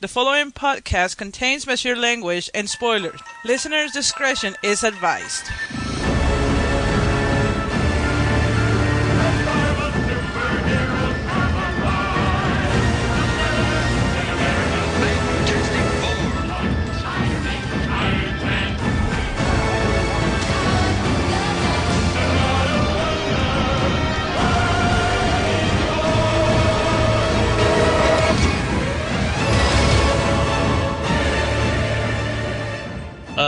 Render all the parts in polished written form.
The following podcast contains mature language and spoilers. Listener's discretion is advised.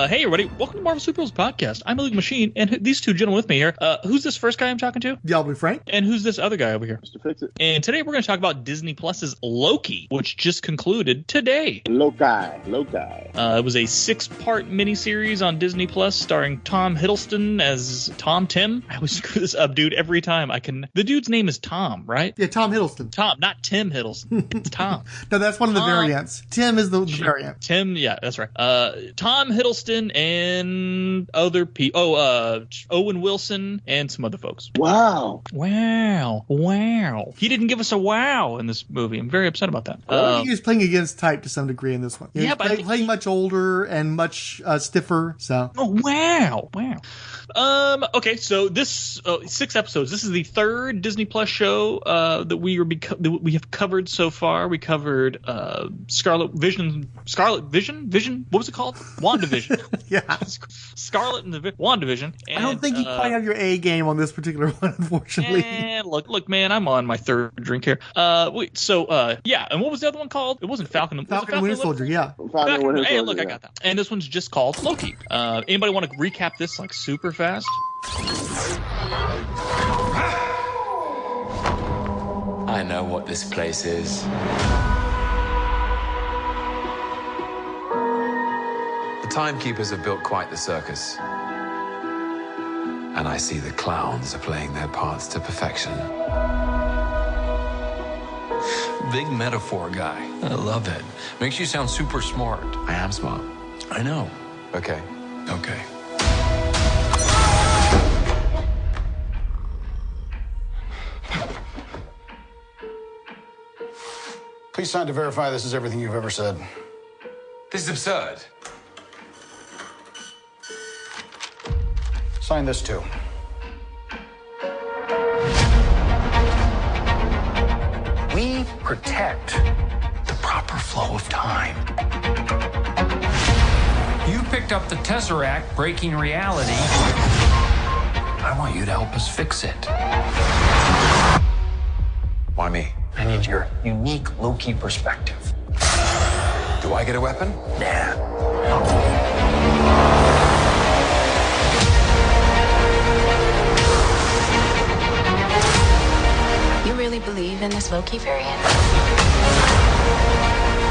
Hey everybody, welcome to Marvel Superheroes Podcast. I'm a League Machine, and these two gentlemen with me here. Who's this first guy I'm talking to? Diabolu Frank. And who's this other guy over here? Mr. Fixit. And today we're going to talk about Disney Plus's Loki, which just concluded today. Loki. It was a 6-part miniseries on Disney Plus starring Tom Hiddleston as Tim. I always screw this up, dude, every time I can. The dude's name is Tom, right? Yeah, Tom Hiddleston. Tom, not Tim Hiddleston. It's Tom. No, that's one of the variants. Tim is the variant. Tim, yeah, that's right. Tom Hiddleston and other people. Owen Wilson and some other folks. Wow. He didn't give us a wow in this movie. I'm very upset about that. I think he was playing against type to some degree in this one. He was playing much older and much stiffer. So. Oh, wow. Okay, so this 6 episodes. This is the 3rd Disney Plus show that we have covered so far. We covered Scarlet Vision. What was it called? WandaVision. Yeah. Scarlet and the WandaVision. And, I don't think you quite have your A game on this particular one, unfortunately. Look, man, I'm on my 3rd drink here. And what was the other one called? It wasn't Falcon. Falcon and Winter Soldier, yeah. Hey, look, I got that. And this one's just called Loki. Anybody want to recap this like super fast? I know what this place is. The timekeepers have built quite the circus. And I see the clowns are playing their parts to perfection. Big metaphor guy. I love it. Makes you sound super smart. I am smart. I know. Okay. Please sign to verify this is everything you've ever said. This is absurd. Sign this too. We protect the proper flow of time. You picked up the Tesseract, breaking reality. I want you to help us fix it. Why me? I need your unique Loki perspective. Do I get a weapon? Nah. You really believe in this Loki variant?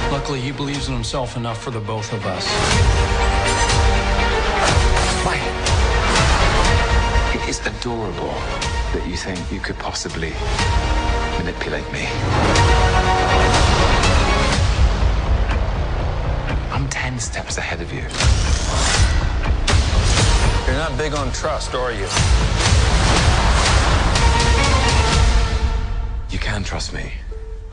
Luckily, he believes in himself enough for the both of us. Why? It is adorable that you think you could possibly manipulate me. I'm 10 steps ahead of you. You're not big on trust, are you? You can trust me.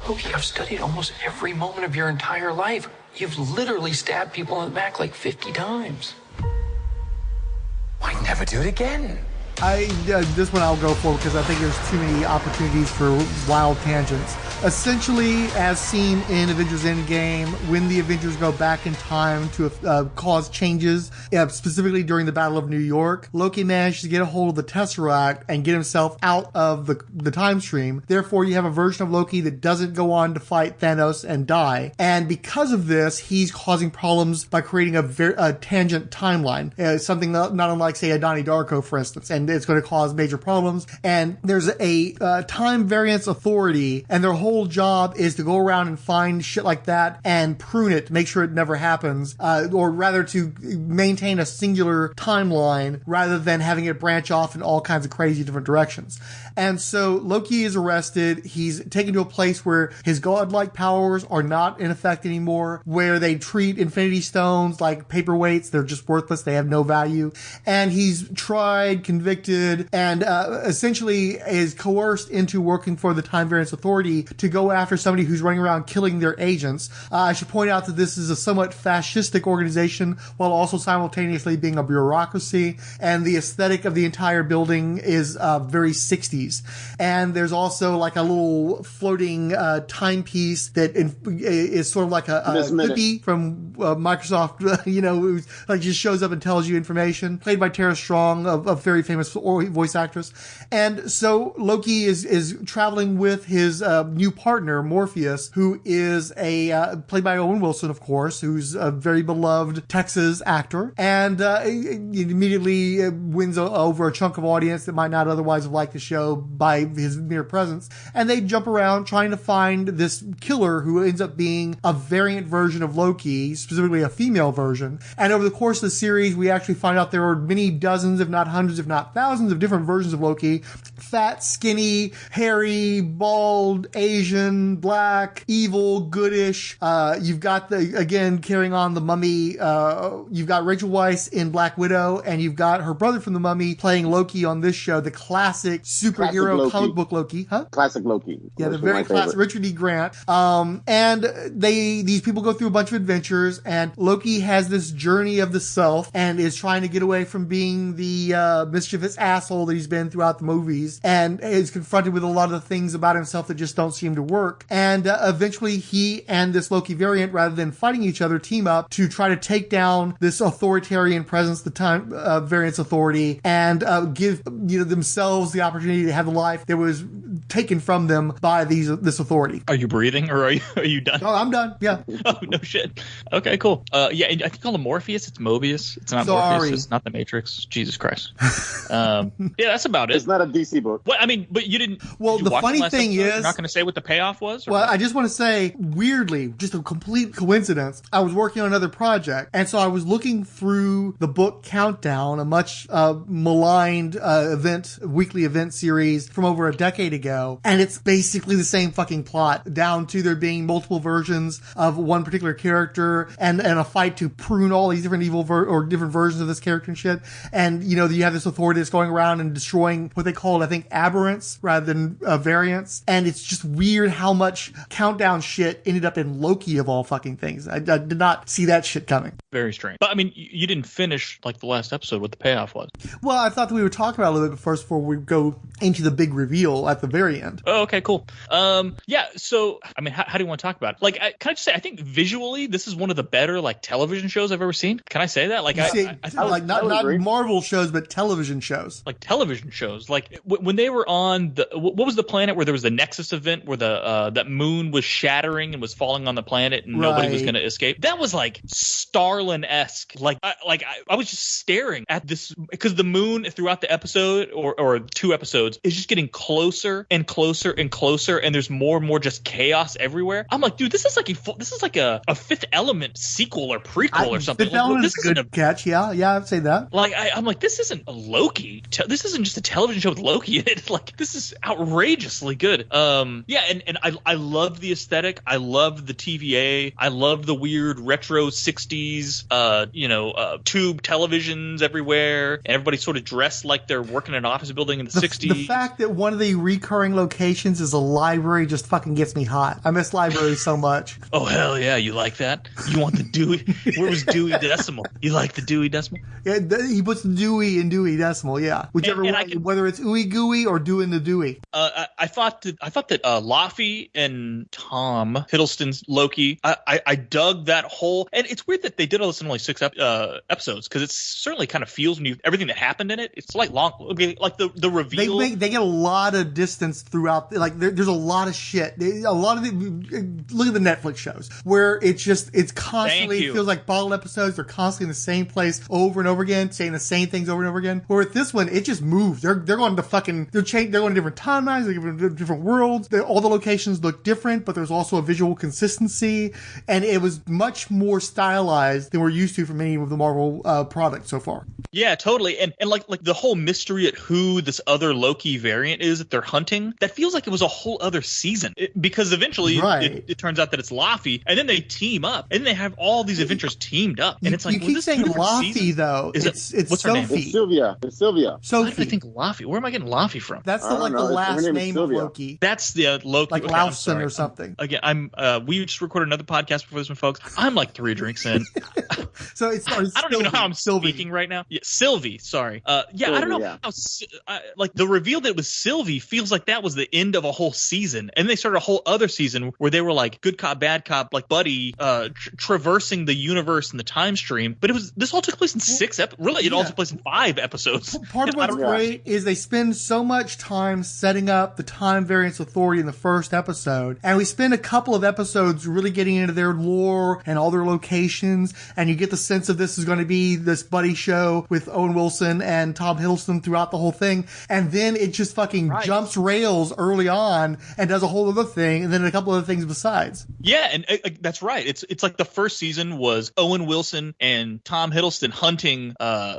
Loki, I've studied almost every moment of your entire life. You've literally stabbed people in the back like 50 times. I'd never do it again. This one I'll go for because I think there's too many opportunities for wild tangents. Essentially, as seen in Avengers Endgame, when the Avengers go back in time to cause changes, specifically during the Battle of New York, Loki managed to get a hold of the Tesseract and get himself out of the time stream. Therefore, you have a version of Loki that doesn't go on to fight Thanos and die. And because of this, he's causing problems by creating a tangent timeline, something not unlike, say, a Donnie Darko, for instance, and it's going to cause major problems. And there's a Time Variance Authority, and their whole job is to go around and find shit like that and prune it to make sure it never happens, or rather to maintain a singular timeline rather than having it branch off in all kinds of crazy different directions. And so Loki is arrested. He's taken to a place where his godlike powers are not in effect anymore, where they treat Infinity Stones like paperweights. They're just worthless. They have no value. And he's tried, convicted, and essentially is coerced into working for the Time Variance Authority to go after somebody who's running around killing their agents. I should point out that this is a somewhat fascistic organization while also simultaneously being a bureaucracy, and the aesthetic of the entire building is very 60s. And there's also like a little floating timepiece that is sort of like a clippy from Microsoft, who like just shows up and tells you information, played by Tara Strong, a very famous voice actress. And so Loki is traveling with his new partner, Morpheus, who is played by Owen Wilson, of course, who's a very beloved Texas actor, and he immediately wins over a chunk of audience that might not otherwise have liked the show by his mere presence. And they jump around trying to find this killer who ends up being a variant version of Loki, specifically a female version. And over the course of the series, we actually find out there are many dozens, if not hundreds, if not thousands of different versions of Loki. Fat, skinny, hairy, bald, Asian, black, evil, goodish. You've got again, carrying on the Mummy, you've got Rachel Weisz in Black Widow, and you've got her brother from the Mummy playing Loki on this show, the classic superhero comic book Loki. Huh? Classic Loki. Yeah, the very classic Richard E. Grant. And these people go through a bunch of adventures, and Loki has this journey of the self and is trying to get away from being the mischievous asshole that he's been throughout the movies, and is confronted with a lot of the things about himself that just don't seem to work. And eventually he and this Loki variant, rather than fighting each other, team up to try to take down this authoritarian presence, the Time Variance Authority, and give themselves the opportunity to have the life that was taken from them by this authority. Are you breathing, or are you done? Oh, I'm done. Yeah. Oh, no shit. Okay, cool. Yeah, I think call him Morpheus. It's Mobius. It's not Sorry. Morpheus. It's not the Matrix. Jesus Christ. Yeah, that's about it. It's not a DC book. What I mean, but you didn't. Well, did you the watch funny last thing episode? is, You're not going to say what the payoff was. Well, I just want to say, weirdly, just a complete coincidence, I was working on another project, and so I was looking through the book Countdown, a much maligned weekly event series from over a decade ago, and it's basically the same fucking plot, down to there being multiple versions of one particular character, and a fight to prune all these different different versions of this character and shit. And you have this authority that's going around and destroying what they called, I think, aberrants rather than variants. And it's just weird how much Countdown shit ended up in Loki of all fucking things. I did not see that shit coming. Very strange. But I mean, you didn't finish like the last episode what the payoff was. Well, I thought that we would talk about it a little bit first before we go into the big reveal at the very end. Oh, okay, cool. Yeah. So, I mean, how do you want to talk about it? Like, can I just say, I think visually, this is one of the better like television shows I've ever seen. Can I say that? Like, not Marvel shows, but television shows. Like television shows. Like when they were on what was the planet where there was the Nexus event where that moon was shattering and was falling on the planet and nobody was going to escape. That was like Starlin-esque. Like I was just staring at this because the moon throughout the episode or 2 episodes is just getting closer and closer and closer, and there's more and more just chaos everywhere. I'm like, dude, this is like a Fifth Element sequel or prequel or something. Fifth Element is a good catch. Yeah, I'd say that. Like I'm like, this isn't a Loki. This isn't just a television show with Loki in it. Like this is outrageously good. Yeah, and I love the aesthetic. I love the TVA. I love the weird retro 60s, tube televisions everywhere, and everybody sort of dressed like they're working in an office building in the 60s. The fact that one of the recurring locations is a library just fucking gets me hot. I miss libraries so much. Oh, hell yeah. You like that? You want the Dewey? Where was Dewey Decimal? You like the Dewey Decimal? Yeah, he puts Dewey in Dewey Decimal, yeah. Whichever one, whether it's ooey gooey or doing the Dewey. I thought that Laffy and Tom Hiddleston's Loki, I dug that whole, and it's weird that they did all this in only 6 episodes, because it certainly kind of feels when everything that happened in it, it's like long, like the reveal. They get a lot of distance throughout, like there's a lot of shit. Look at the Netflix shows where it's constantly, it feels like bottled episodes. They're constantly in the same place over and over again, saying the same things over and over again. Where with this one, it just moves. They're going to they're going to different timelines, they're going to different worlds. All the locations look different, but there's also a visual consistency, and it was much more stylized than we're used to from any of the Marvel products so far. Yeah, totally. And like the whole mystery at who this other Loki variant is that they're hunting, that feels like it was a whole other season. Because eventually it turns out that it's Laffy, and then they team up, and then they have all these adventures teamed up. And it's like, you keep saying Laffy, though. It's what's her name? Sophie. It's Sylvia. Sophie. Why did I think Laffy? Where am I getting Laffy from? That's the last name of Loki. That's the Loki. Like Laufson or something. Again, we just recorded another podcast before this one, folks. I'm like 3 drinks in. So it's I don't even know how I'm speaking right now. Yeah, Sylvie. Sorry. Sylvie, I don't know how. Like the reveal that it was Sylvie feels like that was the end of a whole season, and they started a whole other season where they were like good cop, bad cop, like buddy, traversing the universe and the time stream. But this all took place in 6 episodes. Really, it all took place in 5 episodes. Part of what's great is they spend so much time setting up the Time Variance Authority in the first episode, and we spend a couple of episodes really getting into their lore and all their locations, and you get the sense of this is going to be this buddy show with Owen Wilson and Tom Hiddleston throughout the whole thing, and then it just fucking jumps rails early on and does a whole other thing, and then a couple other things besides. Yeah, and that's right. It's like the first season was Owen Wilson and Tom Hiddleston hunting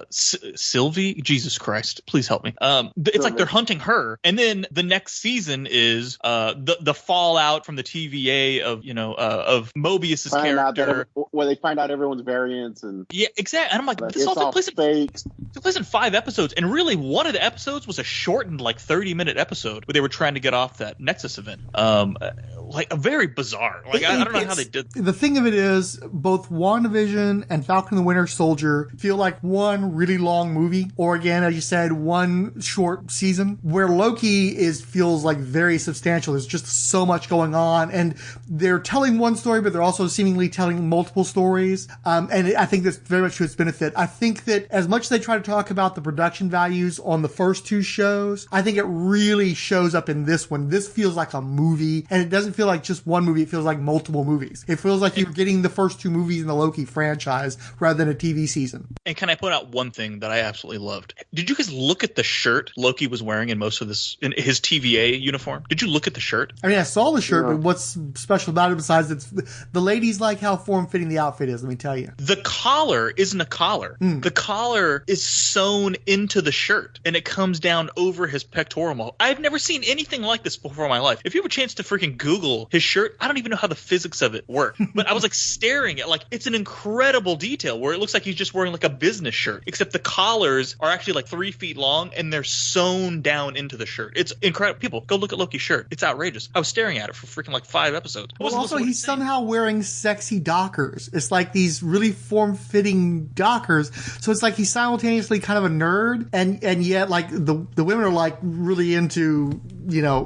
Sylvie. Jesus Christ, please help me. It's like they're hunting her, and then the next season is the fallout from the TVA of Mobius's character, where they find out everyone's variants and exactly. And I'm like this all took place in 5 episodes, and really one of the episodes was a shortened like 30-minute episode where they were trying to get off that Nexus event. Like a very bizarre. Like I don't know how they did. The thing of it is, both WandaVision and Falcon and the Winter Soldier feel like one really long movie, or again, as you said, one short season. Where Loki feels like very substantial. There's just so much going on, and they're telling one story, but they're also seemingly telling multiple stories. And I think that's very much to its benefit. I think that as much as they try to talk about the production values on the first 2 shows, I think it really shows up in this one. This feels like a movie, and it doesn't feel like just one movie. It feels like multiple movies. It feels like you're getting the first 2 movies in the Loki franchise rather than a TV season. And can I point out one thing that I absolutely loved? Did you guys look at the shirt Loki was wearing in most of this, in his TVA uniform? Did you look at the shirt? I mean, I saw the shirt, but what's special about it besides the ladies like how form-fitting the outfit is, let me tell you. The collar isn't a collar. The collar is sewn into the shirt, and it comes down over his pectoral muscle. I've never seen anything like this before in my life. If you have a chance to freaking Google his shirt, I don't even know how the physics of it work. But I was like staring at, like, it's an incredible detail where it looks like he's just wearing like a business shirt, except the collars are actually like 3 feet long and they're sewn down into the shirt. It's incredible. People, go look at Loki's shirt. It's outrageous. I was staring at it for freaking like 5 episodes. Well, also, he's somehow wearing sexy Dockers. It's like these really form-fitting Dockers. So it's like he's simultaneously kind of a nerd, and yet like the women are like really into,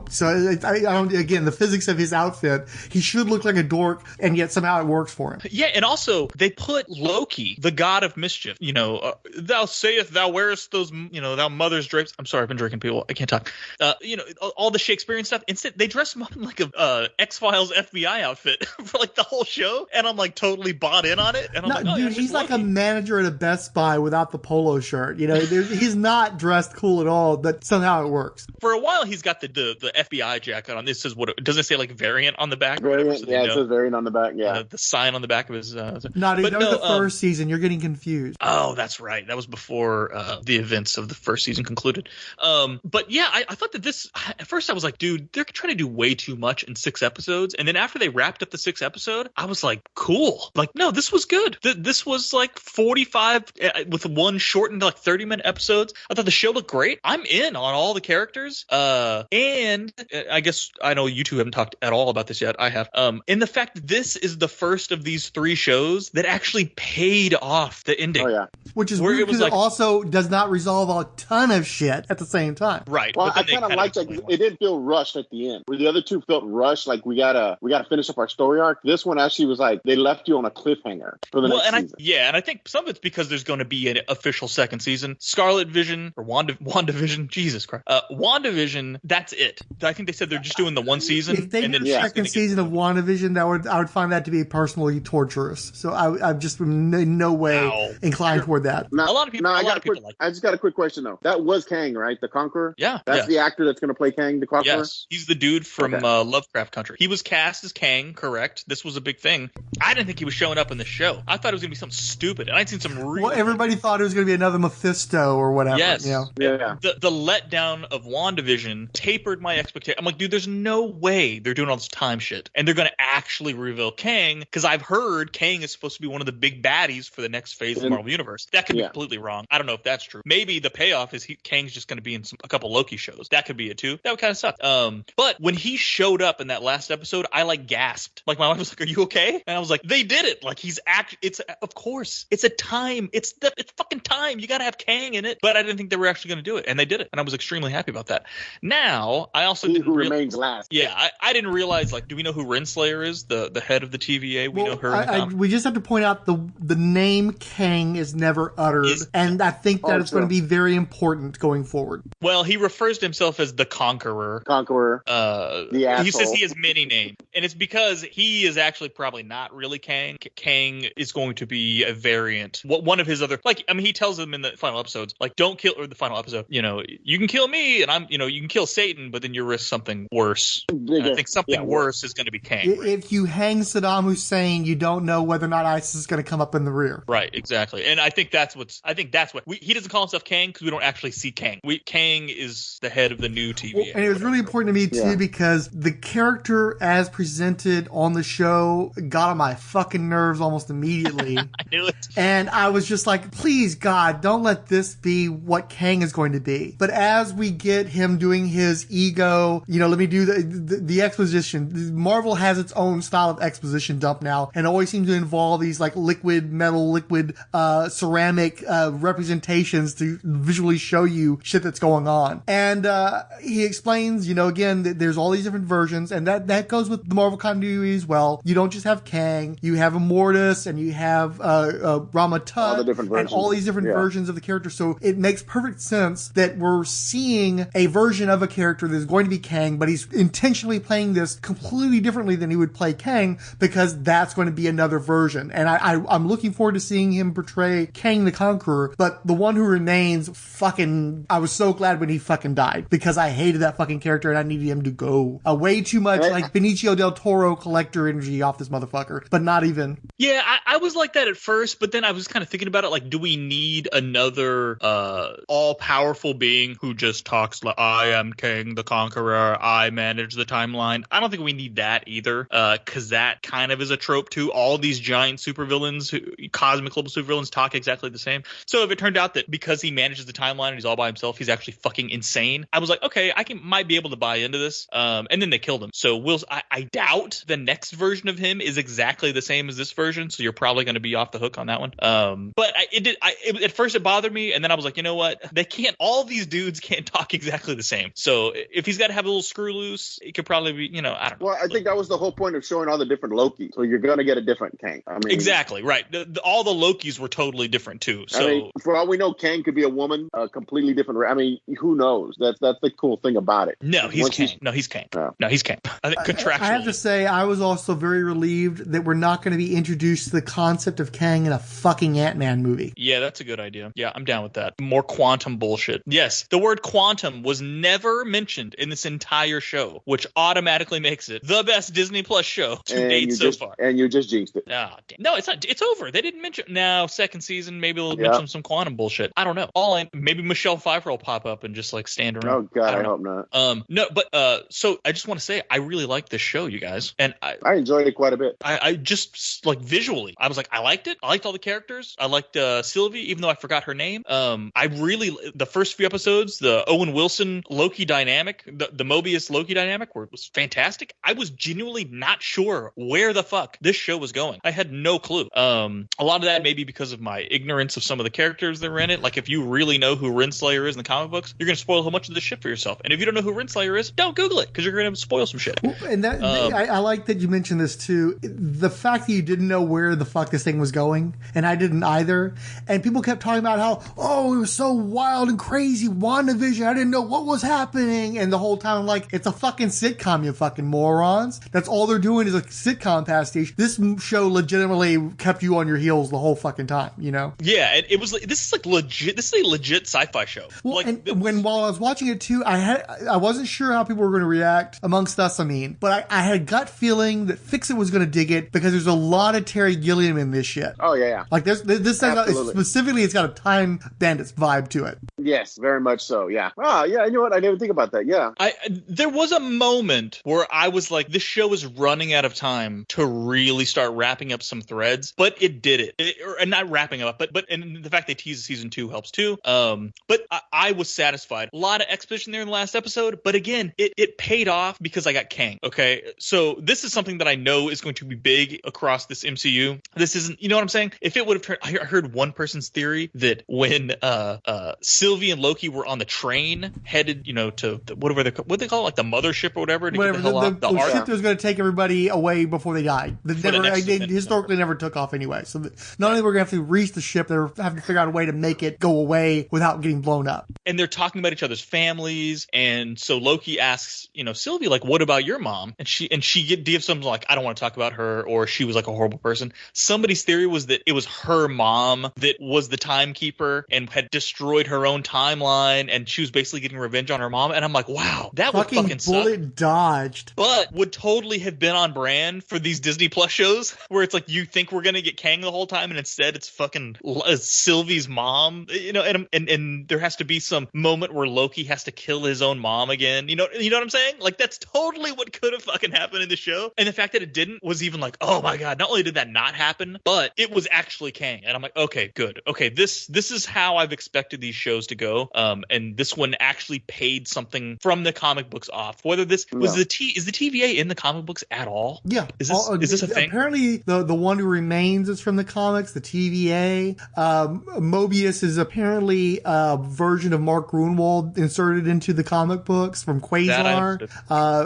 so I don't, again, the physics of his outfit, he should look like a dork, and yet somehow it works for him. Yeah, and also they put Loki, the God of Mischief, thou sayest thou wearest those, thou mother's drapes. I'm sorry, I've been drinking, people. I can't talk. All the Shakespearean stuff. Instead, they dress him up in like a X-Files FBI outfit for like the whole show, and I'm like totally bought in on it. And I'm dude, he's like a manager at a Best Buy without the polo shirt. He's not dressed cool at all, but somehow it works. For a while, he's got the FBI jacket on. This says does it say like variant on the back? Variant, so it says variant on the back. Yeah, the sign on the back of his. No, dude, that was the first season. You're getting confused. Oh, that's right. That was before the events of the first season concluded. But yeah, I thought that this. At first, I was like, dude, they're trying to do way too much in 6 episodes. And then after they wrapped up the 6th episode, I was like, cool. Like, no, this was good. This was like 45 with one shortened like 30-minute episodes. I thought the show looked great. I'm in on all the characters. And I guess I know you two haven't talked at all about this yet. I have. In the fact that this is the first of these 3 shows that actually paid off the ending. Oh yeah, which is weird because it also does not resolve a ton of shit at the same time. Right. Well, I kind of liked that. It didn't feel rushed at the end. Where the other 2 felt rushed, like we gotta finish up our story arc. This one actually was like they left you on a cliffhanger for the next season. And I think some of it's because there's going to be an official 2nd season. Scarlet Vision or WandaVision. Jesus Christ. WandaVision. That's it. I think they said they're just doing the 1 season. If they did a 2nd season of WandaVision, I would find that to be personally torturous. So I'm just in no way inclined toward that. A lot of people like I just got a quick question, though. That was Kang, right? The Conqueror? Yeah. That's the actor that's going to play Kang the Conqueror? Yes. He's the dude from Lovecraft Country. He was cast as Kang, correct. This was a big thing. I didn't think he was showing up in the show. I thought it was going to be something stupid. And I'd seen some really... Well, everybody thought it was going to be another Mephisto or whatever. Yes. You know? Yeah. The letdown of WandaVision tapered my expectation. I'm like, dude, there's no way they're doing all this time shit. And they're going to actually reveal Kang, because I've heard Kang is supposed to be one of the big baddies for the next phase of the Marvel Universe. That could be completely wrong. I don't know if that's true. Maybe the payoff is Kang's just going to be in a couple Loki shows. That could be it too. That would kind of suck. But when he showed up in that last episode, I like gasped. Like my wife was like, "Are you okay?" And I was like, "They did it! Like it's of course it's a time. It's fucking time. You got to have Kang in it." But I didn't think they were actually going to do it, and they did it, and I was extremely happy about that. Now I also who remains last. Yeah, I didn't realize. Like, do we know who Renslayer is? The head of the TVA. We know her. We just have to point out the name Kang is never uttered, and I think that it's going to be very important going forward. Well, he refers to himself as the Conqueror. The asshole. He says he has many names, and it's because he is actually probably not really Kang. Kang is going to be a variant. One of his other, he tells them in the final episodes, like, don't kill, or the final episode, you can kill me, and you can kill Satan, but then you risk something worse. I think something worse is going to be Kang. If you hang Saddam Hussein, you don't know whether or not ISIS is going to come up in the rear. Right, exactly. And I think that's what he doesn't call himself Kang because we don't actually see Kang. Kang is the head of the new TVA. Well, and it was really important to me too because the character as presented on the show got on my fucking nerves almost immediately. I knew it. And I was just like, please God, don't let this be what Kang is going to be. But as we get him doing his ego, let me do the exposition. Marvel has its own style of exposition dump now, and always seems to involve these like liquid ceramic representations to visually show you shit that's going on. And he explains, again, that there's all these different versions, and that goes with the Marvel continuity as well. You don't just have Kang, you have Immortus, and you have Rama Tut, and all these different versions of the character. So it makes perfect sense that we're seeing a version of a character that's going to be Kang, but he's intentionally playing this completely differently than he would play Kang, because that's going to be another version. And I'm looking forward to seeing him portray Kang the Conqueror, but the one who remains I was so glad when he fucking died, because I hated that fucking character and I needed him to go. Way too much like Benicio del Toro collector energy off this motherfucker, but not even. Yeah, I was like that at first, but then I was kind of thinking about it, like, do we need another all-powerful being who just talks like, I am Kang the Conqueror, I manage the timeline? I don't think we need that either, because that kind of is a trope too. All these giant supervillains, cosmic level supervillains, talk exactly the same. So if it turned out that because he manages the timeline and he's all by himself, he's actually fucking insane, I was like, okay, might be able to buy into this. And then they killed him. So I doubt the next version of him is exactly the same as this version. So you're probably going to be off the hook on that one. But at first it bothered me, and then I was like, you know what? All these dudes can't talk exactly the same. So if he's got to have a little screw loose, it could probably be, I don't know. Well, I think that was the whole point of showing all the different Loki. So you're going to get a different Kang. Exactly, right. All the Lokis were totally different too. So for all we know, Kang could be a woman, completely different. Who knows? That's the cool thing about it. No, he's Kang. No, he's Kang. No, he's Kang. I think contractually. I have to say, I was also very relieved that we're not going to be introduced to the concept of Kang in a fucking Ant-Man movie. Yeah, that's a good idea. Yeah, I'm down with that. More quantum bullshit. Yes, the word quantum was never mentioned in this entire show, which automatically makes it the best Disney Plus show to date so far. And you just jinxed it. Oh, damn. No, it's not. It's over. They didn't mention. Now, second season, maybe they'll mention some quantum bullshit. I don't know. Maybe Michelle Pfeiffer will pop up and just like stand around. Oh God, I hope not. No, but so I just want to say I really like this show, you guys, and I enjoyed it quite a bit. I just like visually, I was like, I liked it. I liked all the characters. I liked Sylvie, even though I forgot her name. The first few episodes, the Owen Wilson Loki dynamic, the Mobius Loki dynamic, was fantastic. I was genuinely not sure where the fuck this show was going. I had no clue. A lot of that maybe because of my ignorance of some of the characters that were in it. Like, if you really know who Renslayer is in the comic books, you're going to spoil a whole bunch of this shit for yourself. And if you don't know who Renslayer is, don't Google it, because you're going to spoil some shit. And I like that you mentioned this too. The fact that you didn't know where the fuck this thing was going, and I didn't either. And people kept talking about how, it was so wild and crazy. WandaVision, I didn't know what was happening. And the whole time I'm like, it's a fucking sitcom, you fucking morons. That's all they're doing is a sitcom pastiche. This show legitimately kept you on your heels the whole fucking time, Yeah, and it was like this is like legit. This is a legit sci-fi show. Well, like, and while I was watching it too, I wasn't sure how people were going to react amongst us. But I had a gut feeling that Fixit was going to dig it because there's a lot of Terry Gilliam in this shit. Oh yeah. Like this specifically, it's got a Time Bandits vibe to it. Yes, very much so. Yeah. Ah, yeah. You know what? I didn't think about that. Yeah. There was a moment where I was like, this show is running out of time to really start wrapping up some threads, but it did it. Or not wrapping up, but and the fact they teased season 2 helps too. But I was satisfied. A lot of exposition there in the last episode, but again, it paid off because I got Kang. Okay, so this is something that I know is going to be big across this MCU. This isn't, you know what I'm saying? If it would have turned, I heard one person's theory that when Sylvie and Loki were on the train headed, to what they call it, like the mothership or whatever, to get the hell out, the ship that was going to take everybody away before they died. They historically never took off anyway. So not only were going to have to reach the ship, they were having to figure out a way to make it go away without getting blown up. And they're talking about each other's families, and so Loki asks, Sylvie, like, what about your mom? And she gives something like, I don't want to talk about her, or she was like a horrible person. Somebody's theory was that it was her mom that was the timekeeper and had destroyed her own timeline, and she was basically getting revenge on her mom. And I'm like, wow, that would fucking suck. Bullet dodged. But would totally have been on brand for these Disney Plus shows where it's like, you think we're gonna get Kang the whole time, and instead it's fucking Sylvie's mom. And there has to be some moment where Loki has to kill his own mom again. You know what I'm saying? Like, that's totally what could have fucking happened in the show. And the fact that it didn't was even like, oh my god, not only did that not happen, but it was actually Kang. And I'm like, okay, good. Okay, this is how I've expected these shows to go. And this one actually paid something from the comic books off. Whether this was is the TVA in the comic books at all? Yeah. Is this a thing? Apparently the one who remains is from the comics, the TVA. Mobius is apparently a version of Mark Gruenwald inserted into the comic books from Quasar.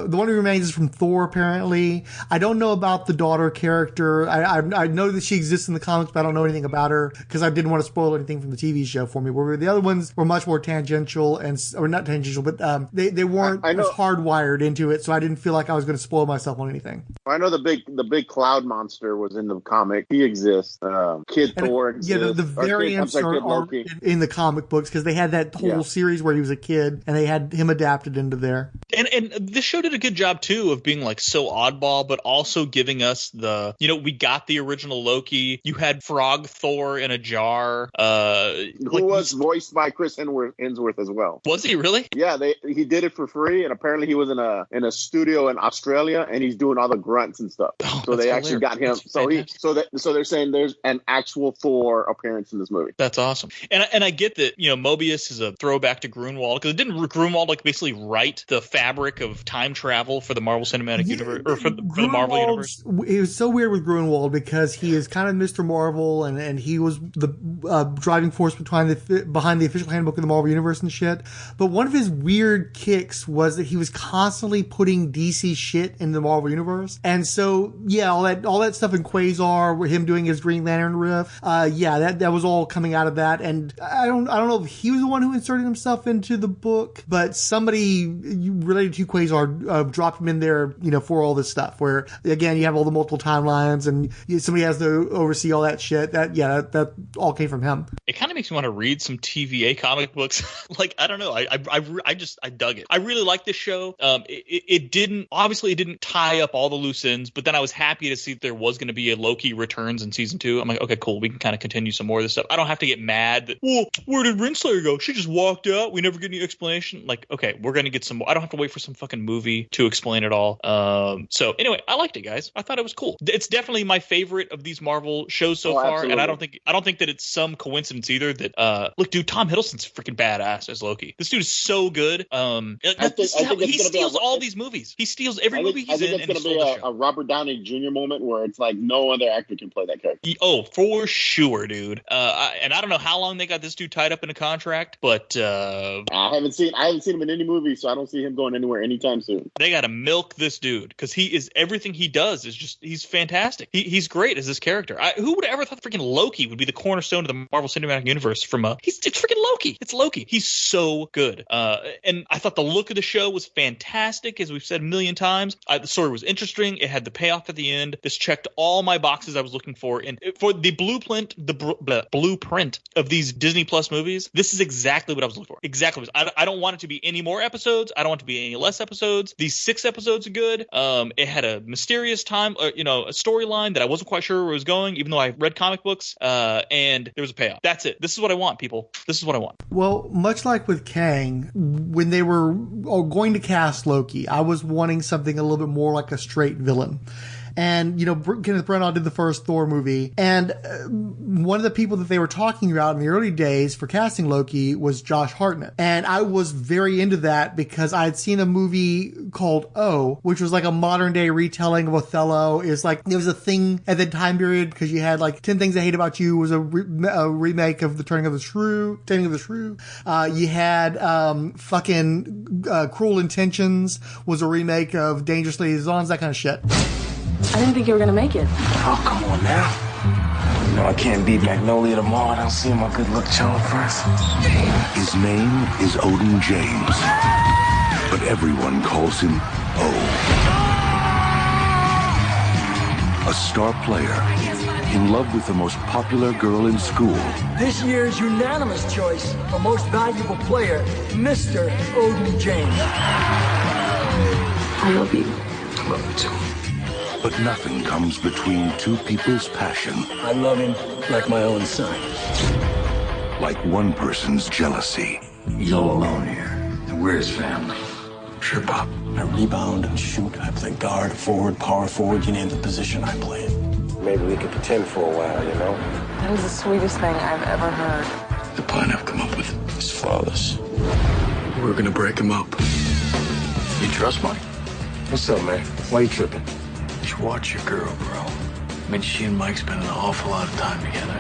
The one who remains is from Thor, apparently. I don't know about the daughter character. I know that she exists in the comics, but I don't know anything about her because I didn't want to spoil anything from the TV show for me. Where the other ones were much more tangential or not tangential, but they weren't as hardwired into it, so I didn't feel like I was going to spoil myself on anything. I know the big cloud monster was in the comic. He exists. Kid Thor exists. Yeah, the variants are in the comic books because they had that whole series where he was a kid and they had him adapted into there. And this show did a good job too of being like so oddball, but also giving us we got the original Loki. You had Frog Thor in a jar. Who was voiced by Chris Hemsworth as well. Was he really? Yeah, he did it for free, and apparently he was in a studio in Australia, and he's doing all the grunts and stuff. So they actually got him. So they're saying there's an actual Thor appearance in this movie. That's awesome. And I get that Mobius is a throwback to Gruenwald because didn't Gruenwald like basically write the fabric of time travel for the Marvel Cinematic Universe or for the Marvel Universe? It was so weird with Gruenwald because he is kind of Mr. Marvel, and he was the driving force behind the official handbook of the Marvel Universe and shit. But one of his weird kicks was that he was constantly putting DC shit in the Marvel Universe, and so all that stuff in Quasar, him doing his Green Lantern riff, that was all coming out of that. And I don't know if he was the one who inserted himself into the book, but somebody related to Quasar dropped him in there, for all this stuff. Where again, you have all the multiple timelines, and somebody has to oversee all that shit. That all came from him. It kind of makes me want to read some TVA comic books. Like, I don't know. I dug it. I really like this show. It didn't tie up all the loose ends, but then I was happy to see that there was going to be a Loki returns in season 2. I'm like, okay, cool. We can kind of continue some more of this stuff. I don't have to get mad that, well, where did Renslayer go? She just walked out. We never get any explanation. Like, okay, we're going to get some more. I don't have to wait for some fucking movie to explain it all. So anyway, I liked it, guys. I thought it was cool. It's definitely my favorite of these Marvel shows so far. Absolutely. And I don't think that it's some coincidence either that, look, dude, Tom Hiddleston's freaking badass as Loki. This dude is so good. He steals all these movies. He steals every movie he's in. I think it's going to be a Robert Downey Jr. moment where it's like no other actor can play that character. Oh, for sure, dude. And I don't know how long they got this dude tied up in a contract, but I haven't seen him in any movie, so I don't see him going anywhere anytime soon. They got to milk this dude because everything he does is just, he's fantastic. He's great as this character. Who would have ever thought freaking Loki would be the cornerstone of the Marvel Cinematic cinematic universe from it's freaking Loki. It's Loki. He's so good. And I thought the look of the show was fantastic, as we've said a million times. The story was interesting. It had the payoff at the end. This checked all my boxes I was looking for. And for the blueprint of these Disney Plus movies, this is exactly what I was looking for. Exactly. I don't want it to be any more episodes. I don't want it to be any less episodes. These 6 episodes are good. It had a mysterious time, a storyline that I wasn't quite sure where it was going, even though I read comic books, and there was a payoff. That's it. This is what I want, people. This is what I want. Well, much like with Kang, when they were going to cast Loki, I was wanting something a little bit more like a straight villain. And, Kenneth Branagh did the first Thor movie. And one of the people that they were talking about in the early days for casting Loki was Josh Hartnett. And I was very into that because I had seen a movie called O, which was like a modern day retelling of Othello. It was like, there was a thing at the time period because you had like 10 Things I Hate About You was a remake of The Taming of the Shrew. You had Cruel Intentions was a remake of Dangerous Liaisons, that kind of shit. I didn't think you were gonna make it. Oh, come on now. You know I can't beat Magnolia tomorrow. I don't see my good luck charm first. His name is Odin James, but everyone calls him O. A star player in love with the most popular girl in school. This year's unanimous choice for most valuable player, Mr. Odin James. I love you. I love you too. But nothing comes between two people's passion. I love him like my own son. Like one person's jealousy. He's all alone here. And we're his family. Sure, Pop. I rebound and shoot. I play guard, forward, power forward. You name the position, I play it. Maybe we could pretend for a while, That is the sweetest thing I've ever heard. The plan I've come up with is flawless. We're gonna break him up. You trust Mike? What's up, man? Why you tripping? You watch your girl, bro. I mean, she and Mike spend an awful lot of time together.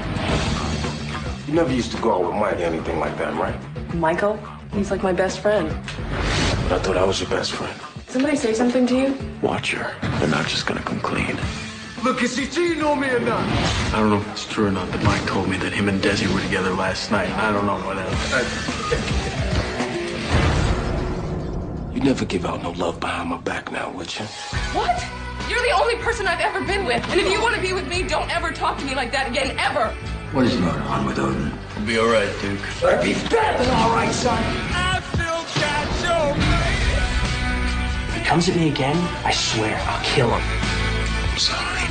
You never used to go out with Mike or anything like that, right? Michael? He's like my best friend. But I thought I was your best friend. Somebody say something to you? Watch her. They're not just gonna come clean. Look, is she cheating on me or not? I don't know if it's true or not, but Mike told me that him and Desi were together last night. I don't know what else. You never give out no love behind my back now, would you? What? You're the only person I've ever been with. And if you want to be with me, don't ever talk to me like that again, ever. What is going on with Odin? We'll be all right, Duke. Better be better than all right, son. I still got your baby. If he comes at me again, I swear I'll kill him. I'm sorry.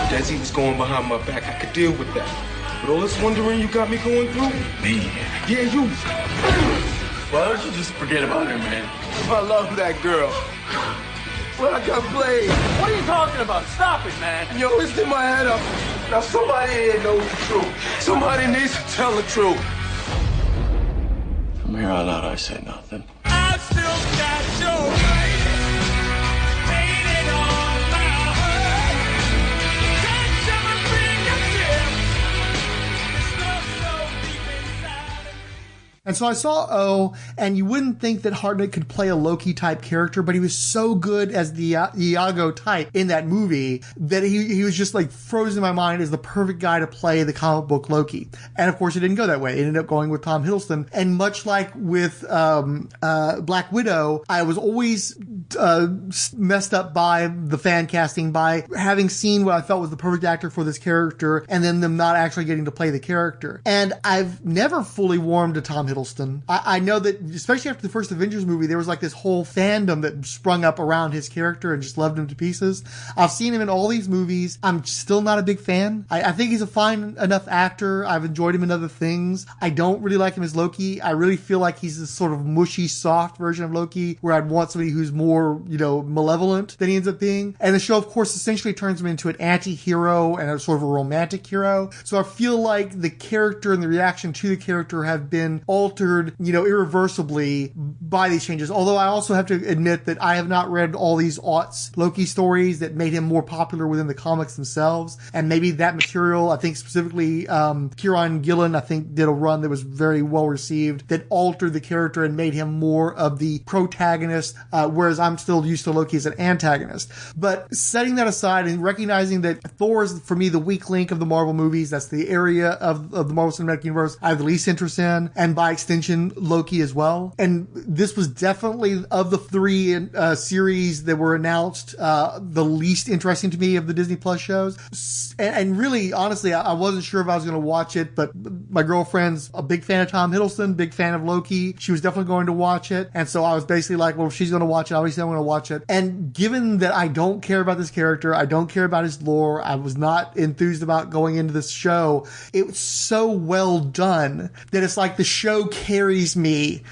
Desi was going behind my back. I could deal with that. But all this wondering you got me going through? Me? Yeah, you. Why don't you just forget about her, man? I love that girl. Well, I got played. What are you talking about? Stop it, man. Yo, it's in my head up. Now somebody here knows the truth. Somebody needs to tell the truth. From here on out, I say nothing. I still got your baby. Painted on my heart. Touch of a fingertip. It's love so deep inside. And so I saw O, and you wouldn't think that Hartnett could play a Loki-type character, but he was so good as the Iago type in that movie that he was just like frozen in my mind as the perfect guy to play the comic book Loki. And of course, it didn't go that way. It ended up going with Tom Hiddleston. And much like with Black Widow, I was always messed up by the fan casting, by having seen what I felt was the perfect actor for this character, and then them not actually getting to play the character. And I've never fully warmed to Tom Hiddleston. I know that, especially after the first Avengers movie, there was like this whole fandom that sprung up around his character and just loved him to pieces. I've seen him in all these movies. I'm still not a big fan. I think he's a fine enough actor. I've enjoyed him in other things. I don't really like him as Loki. I really feel like he's this sort of mushy, soft version of Loki, where I'd want somebody who's more, malevolent than he ends up being. And the show, of course, essentially turns him into an anti-hero and a sort of a romantic hero. So I feel like the character and the reaction to the character have been all altered, irreversibly by these changes. Although I also have to admit that I have not read all these aughts Loki stories that made him more popular within the comics themselves. And maybe that material, I think specifically, Kieran Gillen, I think did a run that was very well received that altered the character and made him more of the protagonist, whereas I'm still used to Loki as an antagonist. But setting that aside and recognizing that Thor is, for me, the weak link of the Marvel movies, that's the area of the Marvel Cinematic Universe I have the least interest in, and by extension, Loki as well. And this was definitely, of the three series that were announced, the least interesting to me of the Disney Plus shows. And really, honestly, I wasn't sure if I was going to watch it, but my girlfriend's a big fan of Tom Hiddleston, big fan of Loki. She was definitely going to watch it. And so I was basically like, well, if she's going to watch it, obviously I'm going to watch it. And given that I don't care about this character, I don't care about his lore, I was not enthused about going into this show. It was so well done that it's like the show carries me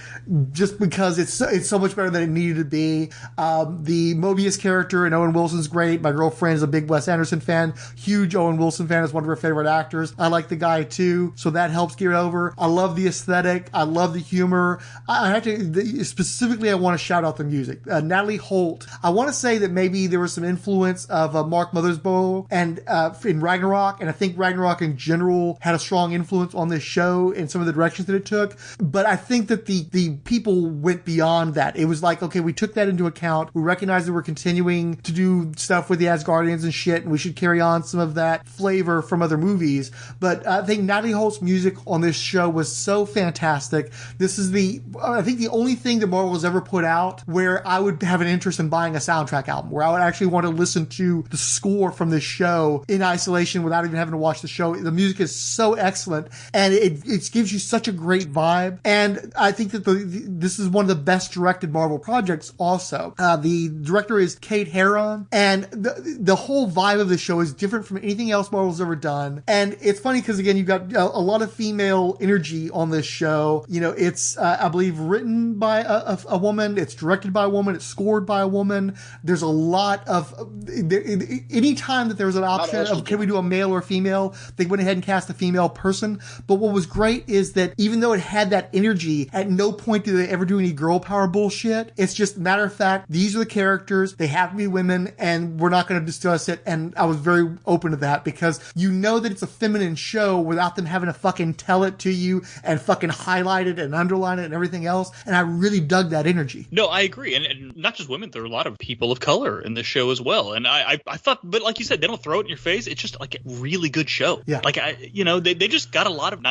just because it's so much better than it needed to be. The Mobius character and Owen Wilson's great. My girlfriend is a big Wes Anderson fan, huge Owen Wilson fan, is one of her favorite actors. I like the guy too, so that helps get over. I love the aesthetic. I love the humor. I have to, specifically, I want to shout out the music. Natalie Holt. I want to say that maybe there was some influence of Mark Mothersbaugh and in Ragnarok, and I think Ragnarok in general had a strong influence on this show in some of the directions that it took. But I think that the people went beyond that. It was like, okay, we took that into account. We recognized that we're continuing to do stuff with the Asgardians and shit, and we should carry on some of that flavor from other movies. But I think Natalie Holt's music on this show was so fantastic. This is I think the only thing that Marvel has ever put out where I would have an interest in buying a soundtrack album, where I would actually want to listen to the score from this show in isolation without even having to watch the show. The music is so excellent, and it gives you such a great vibe. And I think that this is one of the best directed Marvel projects also. The director is Kate Herron, and the whole vibe of the show is different from anything else Marvel's ever done. And it's funny because, again, you've got a lot of female energy on this show. It's, I believe, written by a woman. It's directed by a woman. It's scored by a woman. There's a lot of, any time that there was an option of can we do a male or female, they went ahead and cast a female person. But what was great is that even though it had that energy, at no point do they ever do any girl power bullshit. It's just, matter of fact, these are the characters. They have to be women, and we're not going to discuss it. And I was very open to that because you know that it's a feminine show without them having to fucking tell it to you and fucking highlight it and underline it and everything else. And I really dug that energy. No, I agree. And not just women, there are a lot of people of color in this show as well. And I thought, but like you said, they don't throw it in your face. It's just like a really good show. Yeah. Like, they just got a lot of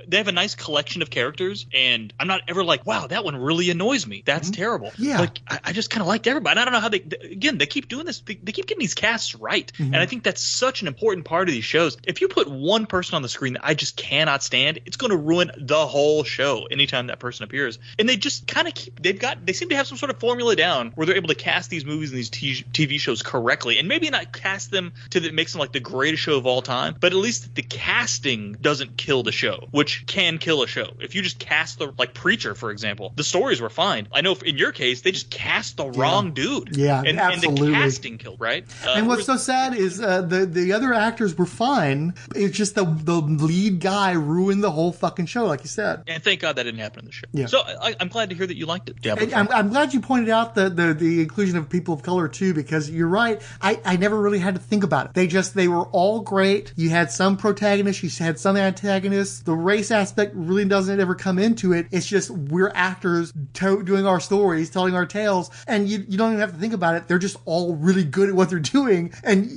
they have a nice collection of characters, and I'm not ever like, wow, that one really annoys me. That's terrible. Yeah. Like, I just kind of liked everybody. And I don't know how they keep doing this. They keep getting these casts right. And I think that's such an important part of these shows. If you put one person on the screen that I just cannot stand, it's going to ruin the whole show anytime that person appears. And they just kind of they seem to have some sort of formula down where they're able to cast these movies and these TV shows correctly, and maybe not cast them that makes them like the greatest show of all time, but at least the casting doesn't kill the show, which can kill a show. If you just cast like Preacher, for example, the stories were fine. I know in your case, they just cast the wrong dude. Yeah, and absolutely. And the casting killed, right? And what's so sad is the other actors were fine. It's just the lead guy ruined the whole fucking show, like you said. And thank God that didn't happen in the show. Yeah. So I'm glad to hear that you liked it. Yeah, I'm glad you pointed out the inclusion of people of color too, because you're right. I never really had to think about it. They were all great. You had some protagonists, you had some antagonists. The race aspect really doesn't ever come into it. It's just we're actors doing our stories, telling our tales, and you don't even have to think about it. They're just all really good at what they're doing. And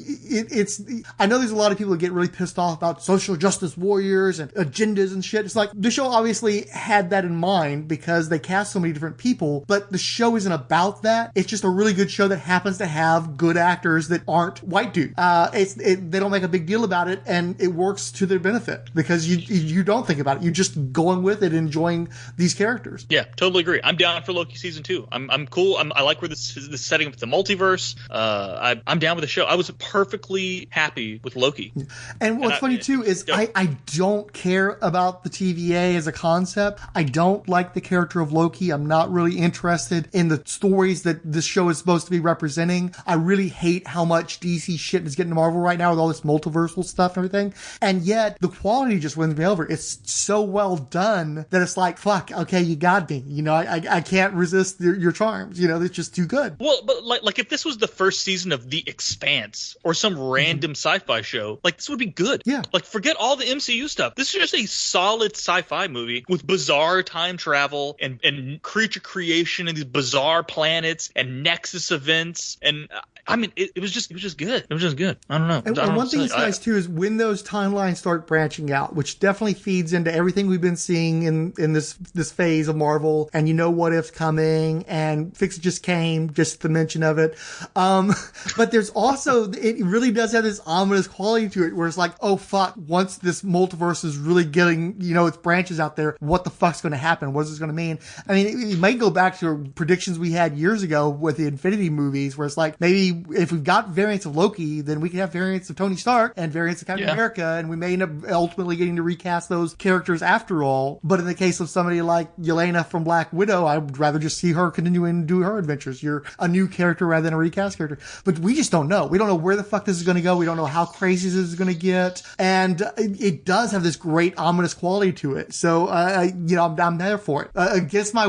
I know there's a lot of people that get really pissed off about social justice warriors and agendas and shit. It's like the show obviously had that in mind because they cast so many different people, but the show isn't about that. It's just a really good show that happens to have good actors that aren't white dudes. They don't make a big deal about it, and it works to their benefit because you don't think about it. You're just going with it, enjoying these characters. Yeah, totally agree. I'm down for Loki season 2. I'm cool. I like where this is setting up the multiverse. I'm down with the show. I was perfectly happy with Loki. And what's funny too is I don't care about the TVA as a concept. I don't like the character of Loki. I'm not really interested in the stories that this show is supposed to be representing. I really hate how much DC shit is getting to Marvel right now with all this multiversal stuff and everything. And yet the quality just wins me over. It's so well done. done that it's like, fuck, okay, you got me. You know, I can't resist your charms. You know, it's just too good. Well, but like if this was the first season of The Expanse or some random sci-fi show, like this would be good. Yeah. Like forget all the MCU stuff. This is just a solid sci-fi movie with bizarre time travel and creature creation and these bizarre planets and Nexus events. And I mean, it was just good. It was just good. I don't know. And one thing this guys too is when those timelines start branching out, which definitely feeds into everything we've been seeing in this phase of Marvel, and you know what if's coming, and Fixit just came, just the mention of it. But there's also, it really does have this ominous quality to it where it's like, oh fuck, once this multiverse is really getting, you know, its branches out there, what the fuck's going to happen? What is this going to mean? I mean, it might go back to predictions we had years ago with the Infinity movies where it's like, maybe if we've got variants of Loki, then we can have variants of Tony Stark and variants of Captain America, and we may end up ultimately getting to recast those characters after all. But in the case of somebody like Yelena from Black Widow, I would rather just see her continuing to do her adventures. You're a new character rather than a recast character. But we just don't know. We don't know where the fuck this is going to go. We don't know how crazy this is going to get. And it does have this great ominous quality to it. So, you know, I'm there for it. Against my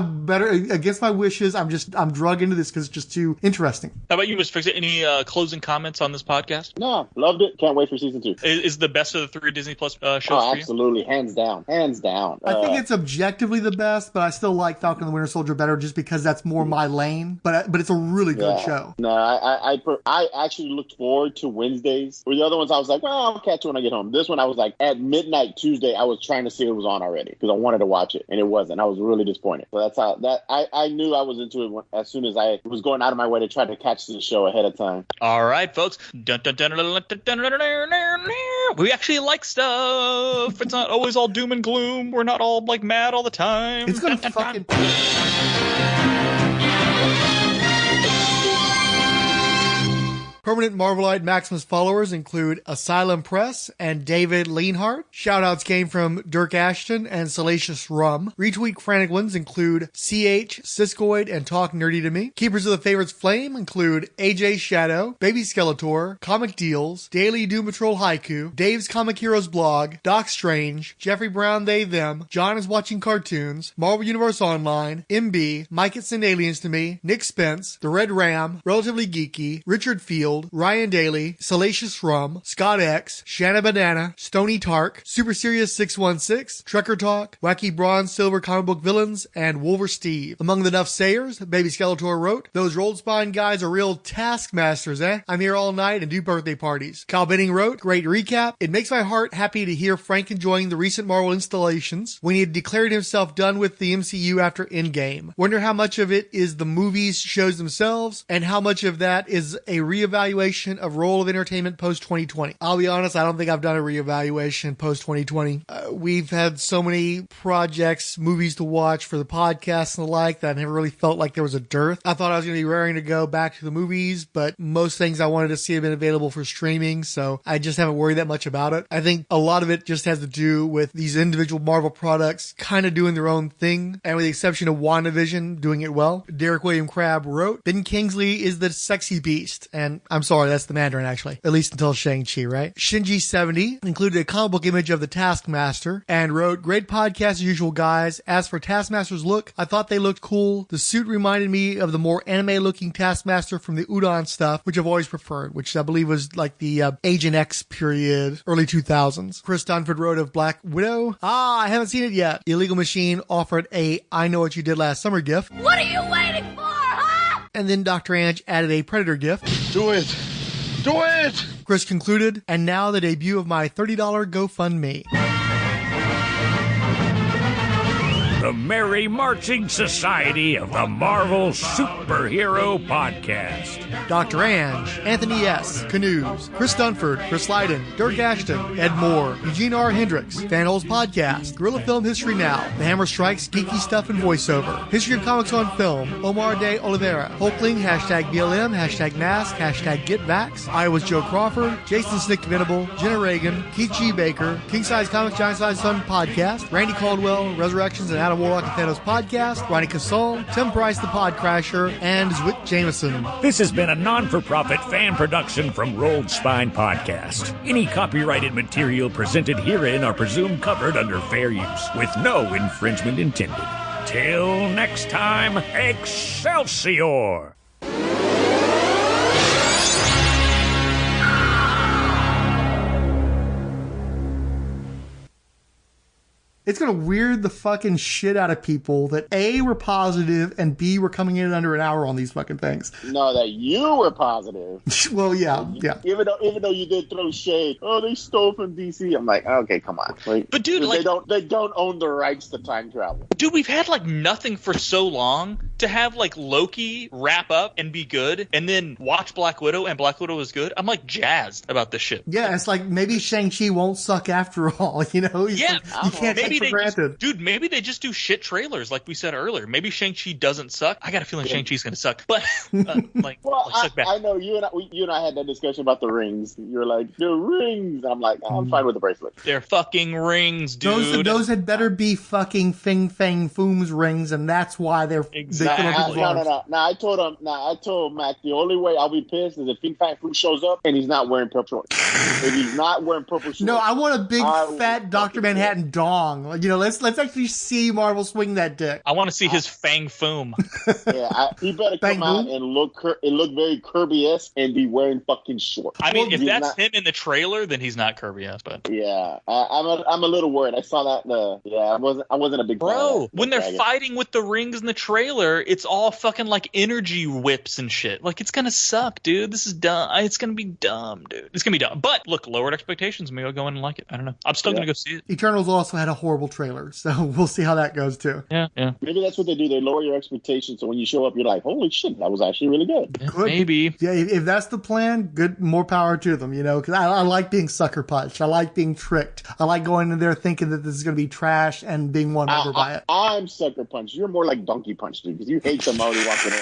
wishes, I'm drug into this because it's just too interesting. How about you, Mr. Fixit? Any closing comments on this podcast? No, loved it. Can't wait for season 2. Is the best of the 3 Disney Plus shows for you? Absolutely. Hands down. I think it's objectively the best, but I still like Falcon and the Winter Soldier better just because that's more my lane. But it's a really good show. No, I actually looked forward to Wednesdays. Or the other ones I was like, well, I'll catch it when I get home. This one I was like, at midnight Tuesday, I was trying to see if it was on already because I wanted to watch it, and it wasn't. I was really disappointed. So that's how I knew I was into it as soon as I was going out of my way to try to catch the show ahead of time. All right, folks. We actually like stuff. It's not always all doom and gloom. We're not all like mad all the time. It's gonna fucking. Permanent Marvelite Maximus followers include Asylum Press and David Leanhart. Shoutouts came from Dirk Ashton and Salacious Rum. Retweet frantic ones include CH, Siskoid, and Talk Nerdy to Me. Keepers of the Favorites Flame include AJ Shadow, Baby Skeletor, Comic Deals, Daily Doom Patrol Haiku, Dave's Comic Heroes Blog, Doc Strange, Jeffrey Brown They Them, John is Watching Cartoons, Marvel Universe Online, MB, Mike It Send Aliens to Me, Nick Spence, The Red Ram, Relatively Geeky, Richard Field, Ryan Daly, Salacious Rum, Scott X, Shanna Banana, Stony Tark, Super Serious 616, Trekker Talk, Wacky Bronze Silver Comic Book Villains, and Wolver Steve. Among the Nuff Sayers, Baby Skeletor wrote, "Those Rolled Spine guys are real taskmasters, eh? I'm here all night and do birthday parties." Kyle Benning wrote, "Great recap. It makes my heart happy to hear Frank enjoying the recent Marvel installations when he had declared himself done with the MCU after Endgame. Wonder how much of it is the movies, shows themselves, and how much of that is a reevaluation of role of entertainment post-2020. I'll be honest, I don't think I've done a reevaluation post-2020. We've had so many projects, movies to watch for the podcast and the like that I never really felt like there was a dearth. I thought I was going to be raring to go back to the movies, but most things I wanted to see have been available for streaming, so I just haven't worried that much about it. I think a lot of it just has to do with these individual Marvel products kind of doing their own thing, and with the exception of WandaVision doing it well. Derek William Crabb wrote, Ben Kingsley is the sexy beast, and I'm sorry, that's the Mandarin actually, at least until Shang-Chi, right? Shinji70 included a comic book image of the Taskmaster and wrote, great podcast as usual, guys. As for Taskmaster's look, I thought they looked cool. The suit reminded me of the more anime looking Taskmaster from the Udon stuff, which I've always preferred, which I believe was like the Agent X period, early 2000s. Chris Dunford wrote of Black Widow. I haven't seen it yet. Illegal Machine offered a I Know What You Did Last Summer gift. What are you waiting for, huh? And then Dr. Ange added a Predator gift. Do it. Do it! Chris concluded, and now the debut of my $30 GoFundMe. The Merry Marching Society of the Marvel Superhero Podcast. Dr. Ange, Anthony S., Canoes, Chris Dunford, Chris Lydon, Dirk Ashton, Ed Moore, Eugene R. Hendricks, Fanholes Podcast, Guerrilla Film History Now, The Hammer Strikes, Geeky Stuff and Voiceover, History of Comics on Film, Omar de Oliveira, Hulkling, #BLM, #Mask, #GetVax, Iowa's Joe Crawford, Jason Snick Venable, Jenna Reagan, Keith G. Baker, King Size Comics, Giant Size Fun Podcast, Randy Caldwell, Resurrections, and Adam on Warlock and Thanos podcast, Ronnie Casol, Tim Price the Podcrasher, and Zwit Jameson. This has been a non-for-profit fan production from Rolled Spine Podcast. Any copyrighted material presented herein are presumed covered under fair use, with no infringement intended. Till next time, Excelsior! It's going to weird the fucking shit out of people that A, were positive, and B, were coming in under an hour on these fucking things. No, that you were positive. Well, yeah. Even though you did throw shade, they stole from DC. I'm like, okay, come on. Like, but dude, like, they don't own the rights to time travel. Dude, we've had like nothing for so long to have like Loki wrap up and be good, and then watch Black Widow and Black Widow is good. I'm like jazzed about this shit. Yeah, it's like maybe Shang-Chi won't suck after all. Yeah, you can't take for granted. Maybe they just do shit trailers like we said earlier. Maybe Shang-Chi doesn't suck. I got a feeling Shang-Chi's gonna suck, but I know you and I had that discussion about the rings. You're like, the rings. I'm like, I'm fine with the bracelet. They're fucking rings, dude. Those had better be fucking Fing Fang Foom's rings, and that's why they're No. I told Mac the only way I'll be pissed is if Fing Fang Foom shows up and he's not wearing purple shorts. If he's not wearing purple shorts. No, I want a big fat Dr. Manhattan dong. Let's actually see Marvel swing that dick. I want to see his Fang Foom. Yeah, he better come out and look very Kirby-esque and be wearing fucking shorts. I mean, if that's him in the trailer, then he's not Kirby-esque. But yeah, I'm a little worried. I saw that. I wasn't a big fan of that. When they're fighting with the rings in the trailer, it's all fucking like energy whips and shit. Like, it's gonna suck, dude. This is dumb. It's gonna be dumb, dude. It's gonna be dumb. But look, lowered expectations. Maybe I'll go in and like it. I don't know. I'm still gonna go see it. Eternals also had a horrible trailer, so we'll see how that goes too. Yeah. Maybe that's what they do. They lower your expectations, so when you show up, you're like, holy shit, that was actually really good. Yeah, maybe. Yeah, if that's the plan, good. More power to them, because I like being sucker punched. I like being tricked. I like going in there thinking that this is going to be trash and being won over by it. I'm sucker punched. You're more like donkey punch, dude, because you hate somebody walking in.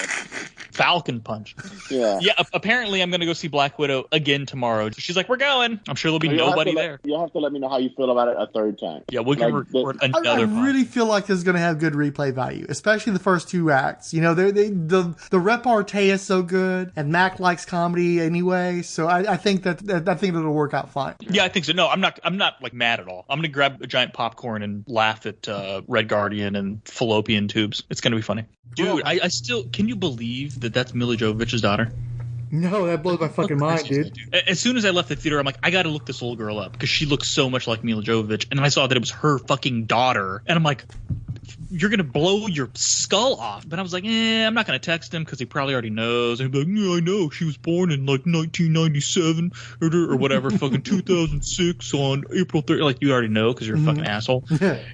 Falcon punch. Yeah. Yeah, apparently I'm going to go see Black Widow again tomorrow. She's like, we're going. I'm sure there'll be nobody there. You'll have to let me know how you feel about it a third time. Yeah, we can record another I really feel like this is going to have good replay value, especially the first two acts. The repartee is so good, and Mac likes comedy anyway, so I think it'll work out fine. Yeah, I think so. No, I'm not like mad at all. I'm going to grab a giant popcorn and laugh at Red Guardian and fallopian tubes. It's going to be funny. Dude, I still, can you believe that that's Mila Jovovich's daughter? No, that blows my fucking mind, dude. As soon as I left the theater, I'm like, I got to look this little girl up because she looks so much like Mila Jovovich. And then I saw that it was her fucking daughter. And I'm like, you're going to blow your skull off. But I was like, I'm not going to text him because he probably already knows. And he'd be like, yeah, I know. She was born in like 1997 or whatever, fucking 2006 on April 3rd. Like, you already know because you're a fucking asshole.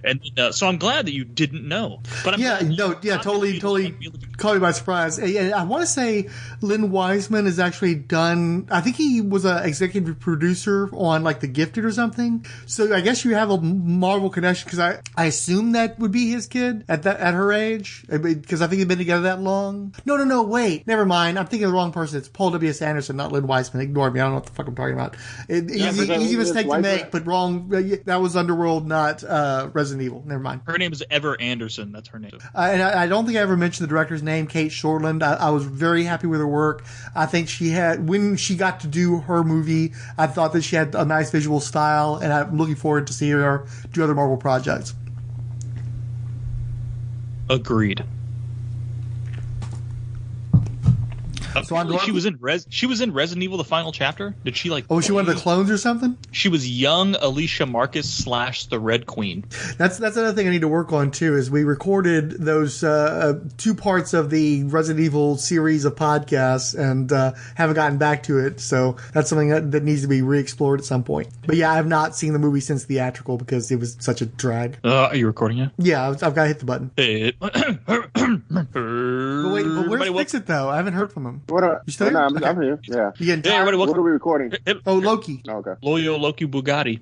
And so I'm glad that you didn't know. But totally caught me by surprise. And I want to say Lynn Wiseman has actually done, I think he was an executive producer on like The Gifted or something. So I guess you have a Marvel connection because I assume that would be his kid at her age because I think they've been together that long. No, wait, never mind. I'm thinking of the wrong person. It's Paul W.S. Anderson, not Lynn Wiseman. Ignore me. I don't know what the fuck I'm talking about. Easy mistake to make, but wrong. That was Underworld, not Resident Evil. Never mind. Her name is Ever Anderson. That's her name. And I don't think I ever mentioned the director's name, Kate Shortland. I was very happy with her work. I think when she got to do her movie, I thought that she had a nice visual style, and I'm looking forward to seeing her do other Marvel projects. Agreed. So she was in Resident Evil: The Final Chapter. Did she like? Oh, she one of the clones or something? She was young Alicia Marcus / the Red Queen. That's another thing I need to work on too. Is we recorded those 2 parts of the Resident Evil series of podcasts and haven't gotten back to it. So that's something that needs to be re-explored at some point. But yeah, I have not seen the movie since theatrical because it was such a drag. Are you recording it? Yeah, I've got to hit the button. But where's Fixit though? I haven't heard from him. You still here? I'm here. Yeah. What are we recording? Oh, Loki. Oh, okay. Loki Bugatti.